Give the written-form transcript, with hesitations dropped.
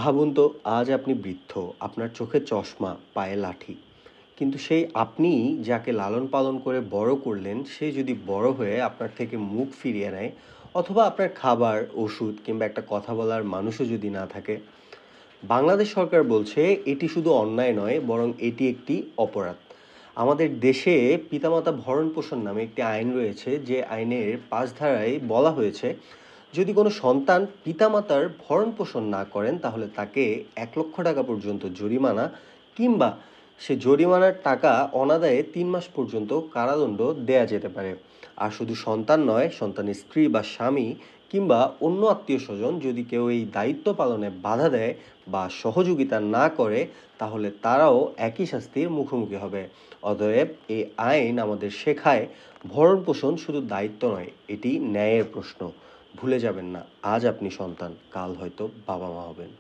ভাবুন তো আজ আপনি বৃদ্ধ, আপনার চোখে চশমা, পায়ে লাঠি। কিন্তু সেই আপনি যাকে লালন পালন করে বড় করলেন, সে যদি বড় হয়ে আপনার থেকে মুখ ফিরিয়ে নেয়, অথবা আপনার খাবার, ওষুধ কিংবা একটা কথা বলার মানুষও যদি না থাকে, বাংলাদেশ সরকার বলছে এটি শুধু অন্যায় নয় বরং এটি একটি অপরাধ। আমাদের দেশে পিতামাতা ভরণ পোষণ নামে একটি আইন রয়েছে, যে আইনের ৫ ধারায় বলা হয়েছে যদি কোনো সন্তান পিতামাতার ভরণ পোষণ না করেন তাহলে তাকে ১,০০,০০০ টাকা পর্যন্ত জরিমানা, কিংবা সে জরিমানার টাকা অনাদায়ে ৩ মাস পর্যন্ত কারাদণ্ড দেয়া যেতে পারে। আর শুধু সন্তান নয়, সন্তানের স্ত্রী বা স্বামী কিংবা অন্য আত্মীয় স্বজন যদি কেউ এই দায়িত্ব পালনে বাধা দেয় বা সহযোগিতা না করে, তাহলে তারাও একই শাস্তির মুখোমুখি হবে। অতএব এই আইন আমাদের শেখায় ভরণ পোষণ শুধু দায়িত্ব নয়, এটি ন্যায়ের প্রশ্ন। ভুলে যাবেন না, আজ আপনি সন্তান, কাল হয়তো বাবা মা হবেন।